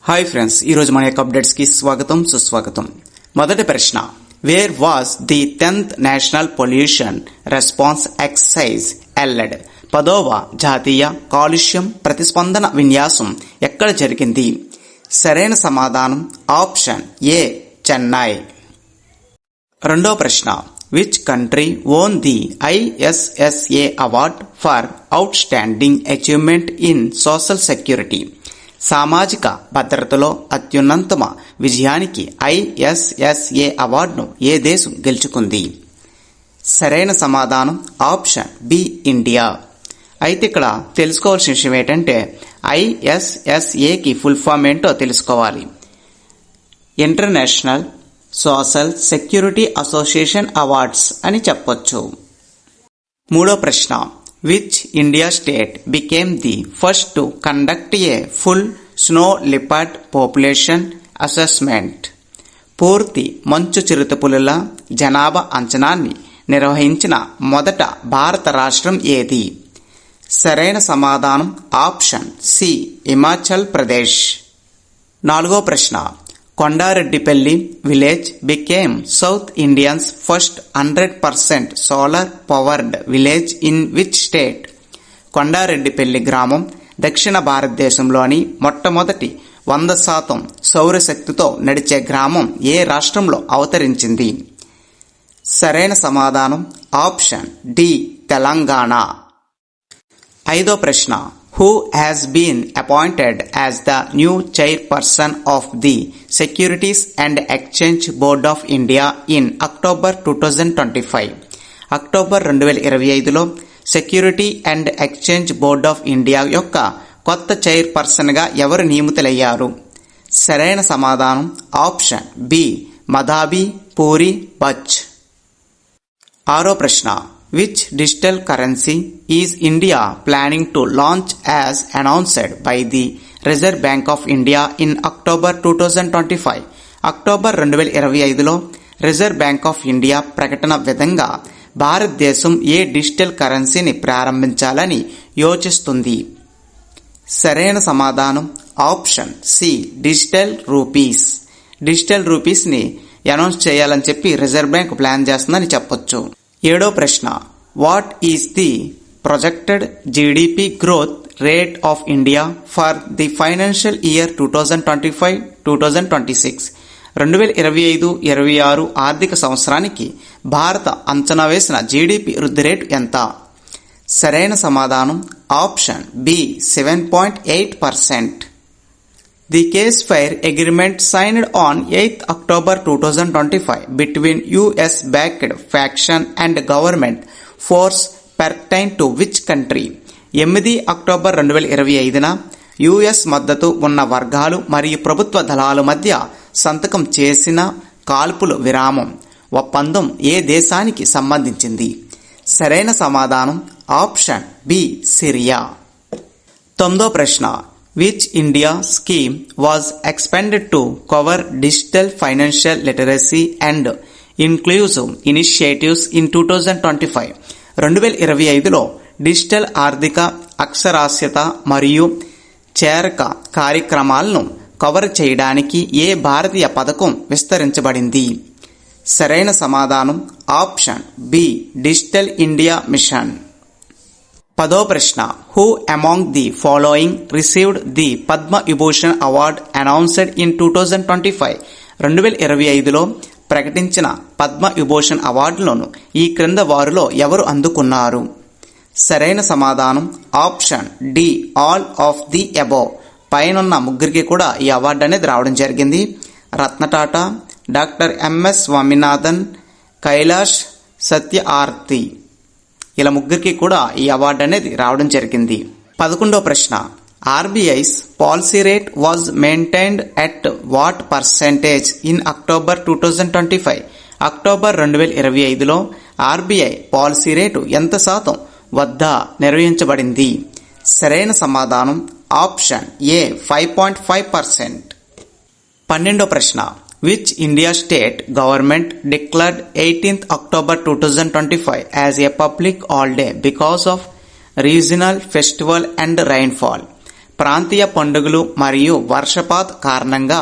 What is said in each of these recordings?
Hi friends, ఈరోజు మన యొక్క అప్డేట్స్కి స్వాగతం సుస్వాగతం. మొదటి ప్రశ్న, where was the 10th national pollution response exercise held? 10వ జాతీయ కాలుష్యం ప్రతిస్పందన విన్యాసం ఎక్కడ జరిగింది? సరైన సమాధానం ఆప్షన్ ఏ, చెన్నై. రెండో ప్రశ్న, which country own the ISSA award for outstanding achievement in social security? సామాజిక భద్రతలో అత్యున్నతమ విజయానికి ISSA అవార్డును ఏ దేశం గెలుచుకుంది? సరైన సమాధానం ఆప్షన్ బి, ఇండియా. అయితే ఇక్కడ తెలుసుకోవాల్సిన విషయం ఏంటంటే ISSAకి ఫుల్ ఫామ్ ఏంటో తెలుసుకోవాలి. International social security association awards అని చెప్పొచ్చు. మూడో ప్రశ్న, which India state became the first to conduct a full snow leopard population assessment? పూర్తి మంచు చిరుతపులుల జనాభా అంచనాన్ని నిర్వహించిన మొదట భారత రాష్ట్రం ఏది? సరైన సమాధానం ఆప్షన్ సి, హిమాచల్ ప్రదేశ్. నాలుగో ప్రశ్న, Kondareddipalli village became south Indians first 100% solar powered village in which state? Kondareddipalli గ్రామం దక్షిణ భారతదేశంలోని మొట్టమొదటి 100% సౌరశక్తితో నడిచే గ్రామం ఏ రాష్ట్రంలో అవతరించింది? సరైన సమాధానం ఆప్షన్ డి, తెలంగాణ. ఐదో ప్రశ్న, who has been appointed as the new chairperson of the Securities and Exchange Board of India in October 2025? October 2025లో Security and Exchange Board of India యొక్క కొత్త చైర్పర్సన్గా ఎవరు నియమితులయ్యారు? సరైన సమాధానం ఆప్షన్ బి, మదాబి పూరి బచ్. ఆరో ప్రశ్న, which digital currency is India planning to launch as announced by the Reserve Bank of India in October 2025? October 2025లో రిజర్వ్ బ్యాంక్ ఆఫ్ ఇండియా ప్రకటన విధంగా భారతదేశం ఏ డిజిటల్ కరెన్సీని ప్రారంభించాలని యోచిస్తుంది? సరైన సమాధానం option C, digital rupees. Digital రూపీస్ని అనౌన్స్ చేయాలని చెప్పి రిజర్వ్ బ్యాంక్ ప్లాన్ చేస్తుందని చెప్పొచ్చు. ఏడో ప్రశ్న, what is the projected GDP growth rate of India for the financial year 2025-2026? 2025-26 ఆర్థిక సంవత్సరానికి భారత అంచనా వేసిన GDP వృద్ధి రేటు ఎంత? సరైన సమాధానం option B, 7.8%. The ceasefire agreement signed on 8th October 2025 between US-backed faction and government force pertain to which country? 8 October 2025న US మద్దతు ఉన్న వర్గాలు మరియు ప్రభుత్వ దళాల మధ్య సంతకం చేసిన కాల్పులు విరామం ఒప్పందం ఏ దేశానికి సంబంధించింది? సరైన సమాధానం ఆప్షన్ బి, సిరియా. 9వ ప్రశ్న, which India scheme was expanded to cover digital financial literacy and inclusive initiatives in 2025? 2025లో digital ఆర్థిక అక్షరాస్యత మరియు చేరక కార్యక్రమాలను కవర్ చేయడానికి ఏ భారతీయ పథకం విస్తరించబడింది? సరైన సమాధానం option B, digital India mission. 10వ ప్రశ్న, who among the following received the Padma Vibhushan award announced in 2025? 2025లో ప్రకటించిన పద్మ విభూషణ్ అవార్డులను ఈ క్రింద వారిలో ఎవరు అందుకున్నారు? సరైన సమాధానం option D, all of the above. పైనున్న ముగ్గురికి కూడా ఈ అవార్డు అనేది రావడం జరిగింది. రత్న టాటా, డాక్టర్ MS స్వామినాథన్, కైలాష్ సత్యార్థి, ఇలా ముగ్గురికి కూడా ఈ అవార్డు అనేది రావడం జరిగింది. 11వ ప్రశ్న, RBI's policy rate was maintained at what percentage in October 2025? October 2025లో RBI పాలసీ రేటు ఎంత శాతం వద్ద నిర్వహించబడింది? సరైన సమాధానం ఆప్షన్ ఏ, 5.5%. 12వ ప్రశ్న, which India state government declared 18th October 2025 as a public holiday because of regional festival and rainfall. ప్రాంతీయ పండుగలు మరియు వర్షపాత్ కారణంగా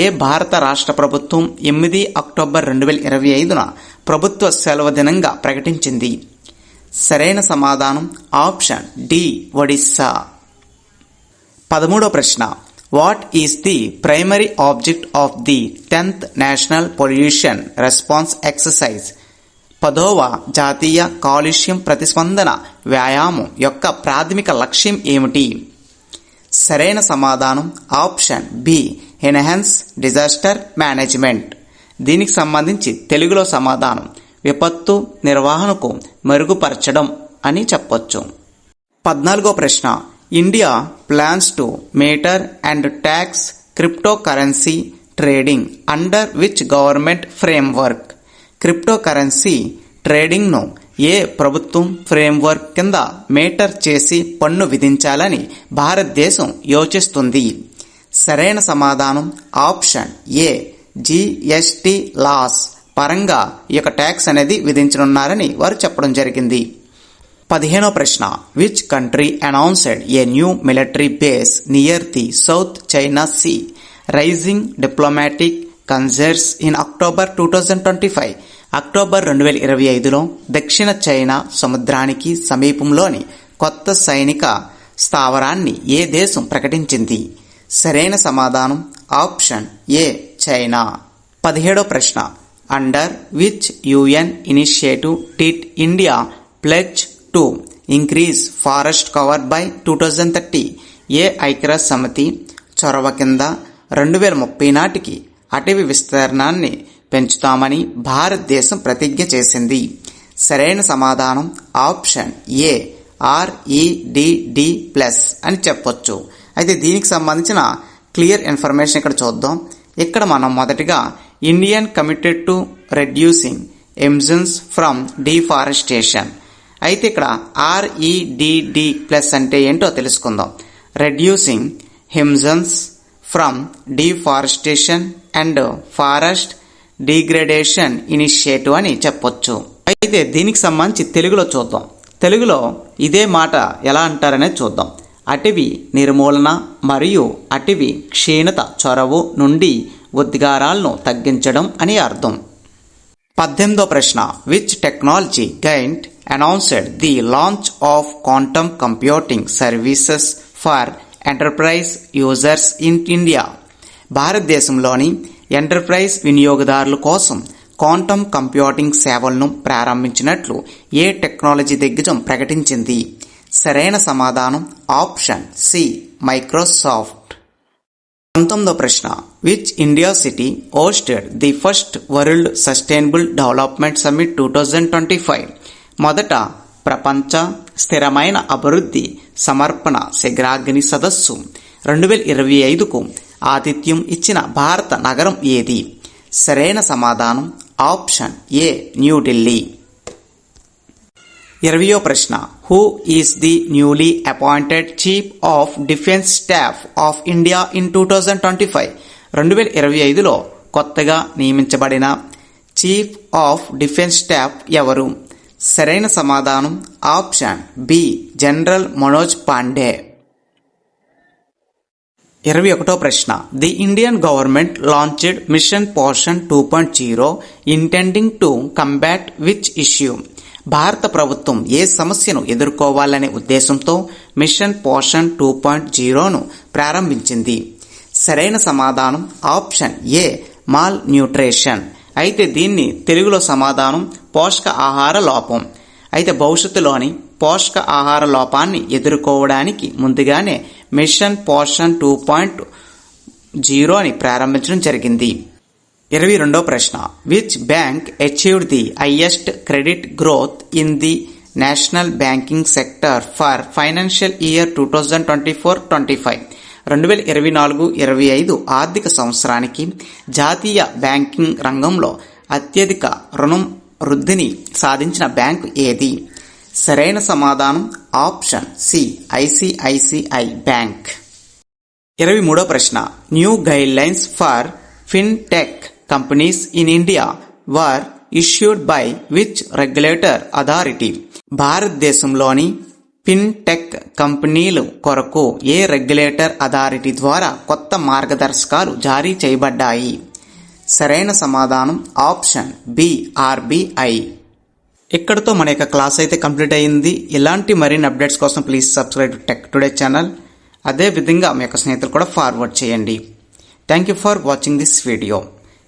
ఏ భారత రాష్ట్ర ప్రభుత్వం 8 అక్టోబర్ 2025న ప్రభుత్వ సెలవు దినంగా ప్రకటించింది? సరైన సమాధానం ఆప్షన్ డి ఒడిస్సా. 13వ ప్రశ్న. What is the primary object of the 10th national pollution response exercise? 10వ జాతీయ కాలుష్యం ప్రతిస్పందన వ్యాయామం యొక్క ప్రాథమిక లక్ష్యం ఏమిటి? సరైన సమాధానం option B enhance disaster management. దీనికి సంబంధించి తెలుగులో సమాధానం విపత్తు నిర్వహణకు మెరుగుపరచడం అని చెప్పొచ్చు. 14వ ప్రశ్న. India plans to meter and tax cryptocurrency trading under which government framework? Cryptocurrency ట్రేడింగ్ను ఏ ప్రభుత్వం ఫ్రేమ్వర్క్ కింద మీటర్ చేసి పన్ను విధించాలని భారతదేశం యోచిస్తుంది? సరైన సమాధానం ఆప్షన్ ఏ జిఎస్టి లాస్ పరంగా ఈ యొక్క ట్యాక్స్ అనేది విధించనున్నారని వారు చెప్పడం జరిగింది. 15వ ప్రశ్న. Which country announced a new military base near the South China Sea raising diplomatic concerns in October 2025? October 2025లో దక్షిణ చైనా సముద్రానికి సమీపంలోని కొత్త సైనిక స్థావరాన్ని ఏ దేశం ప్రకటించింది? సరైన సమాధానం ఆప్షన్ ఏ చైనా. 17వ ప్రశ్న. Under which UN initiative did India pledge to increase forest cover by 2030? ఏ ఐక్యరాజ్య సమితి చొరవ కింద 2030 నాటికి అటవీ విస్తీర్ణాన్ని పెంచుతామని భారతదేశం ప్రతిజ్ఞ చేసింది? సరైన సమాధానం ఆప్షన్ ఏ REDD+ అని చెప్పొచ్చు. అయితే దీనికి సంబంధించిన క్లియర్ ఇన్ఫర్మేషన్ ఇక్కడ చూద్దాం. ఇక్కడ మనం మొదటిగా Indian committed to reducing emissions from deforestation. అయితే ఇక్కడ REDD+ అంటే ఏంటో తెలుసుకుందాం. Reducing emissions from deforestation and forest degradation initiative అని చెప్పొచ్చు. అయితే దీనికి సంబంధించి తెలుగులో చూద్దాం. తెలుగులో ఇదే మాట ఎలా అంటారనేది చూద్దాం. అటవీ నిర్మూలన మరియు అటవీ క్షీణత చొరవ నుండి ఉద్గారాలను తగ్గించడం అని అర్థం. 18వ ప్రశ్న. Which technology giant announced the launch of quantum computing services for enterprise users in India? భారతదేశంలోని ఎంటర్ప్రైజ్ వినియోగదారుల కోసం క్వాంటమ్ కంప్యూటింగ్ సేవలను ప్రారంభించినట్లు ఏ టెక్నాలజీ దిగ్గజం ప్రకటించింది? సరైన సమాధానం ఆప్షన్ సి మైక్రోసాఫ్ట్. 19వ ప్రశ్న. Which India city hosted the first world sustainable development summit 2025? మొదట ప్రపంచ స్థిరమైన అభివృద్ధి సమర్పణ శిఖరాగ్ని సదస్సు 2025కు ఆతిథ్యం ఇచ్చిన భారత నగరం ఏది? సరైన సమాధానం ఆప్షన్ ఏ న్యూఢిల్లీ. 20వ ప్రశ్న. Who is the newly appointed chief of defence staff of India in 2025? 2025లో కొత్తగా నియమించబడిన చీఫ్ ఆఫ్ డిఫెన్స్ స్టాఫ్ ఎవరు? సరైన సమాధానం option B general Manoj Pande. 21వ ప్రశ్న. The Indian government launched mission Poshan 2.0 intending to combat which issue? భారత ప్రభుత్వం ఏ సమస్యను ఎదుర్కోవాలనే ఉద్దేశంతో మిషన్ పోషన్ 2.0ను ప్రారంభించింది? సరైన సమాధానం ఆప్షన్ ఏ మాల్ న్యూట్రిషన్. అయితే దీన్ని తెలుగులో సమాధానం పోషక ఆహార లోపం. అయితే భవిష్యత్తులోని పోషక ఆహార లోపాన్ని ఎదుర్కోవడానికి ముందుగానే మిషన్ పోషన్ 2.0ని ప్రారంభించడం జరిగింది. 22వ ప్రశ్న. Which bank achieved the highest credit growth in the national banking sector for financial year 2024-25? 2024-25 ఆర్థిక సంవత్సరానికి జాతీయ బ్యాంకింగ్ రంగంలో అత్యధిక రుణం వృద్ధిని సాధించిన బ్యాంకు ఏది? సరైన సమాధానం ఆప్షన్ సి ఐసిఐసిఐ బ్యాంక్. 23వ ప్రశ్న. New guide lines for fintech companies in India were issued by which regulator authority? భారతదేశంలోని ఫిన్టెక్ కంపెనీలు కొరకు ఏ రెగ్యులేటర్ అథారిటీ ద్వారా కొత్త మార్గదర్శకాలు జారీ చేయబడ్డాయి? సరైన సమాధానం ఆప్షన్ బి ఆర్బీఐ. ఇక్కడితో మన యొక్క క్లాస్ అయితే కంప్లీట్ అయ్యింది. ఇలాంటి మరిన్ని అప్డేట్స్ కోసం please subscribe to tech today channel. అదేవిధంగా మీ యొక్క స్నేహితులు కూడా ఫార్వర్డ్ చేయండి. Thank you for watching this video.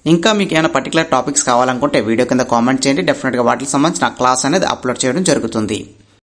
ఇంకా మీకు ఏమైనా పర్టికులర్ టాపిక్స్ కావాలనుకుంటే వీడియో కింద కామెంట్ చేయండి. డెఫినెట్గా వాటికి సంబంధించిన క్లాస్ అనేది అప్లోడ్ చేయడం జరుగుతుంది.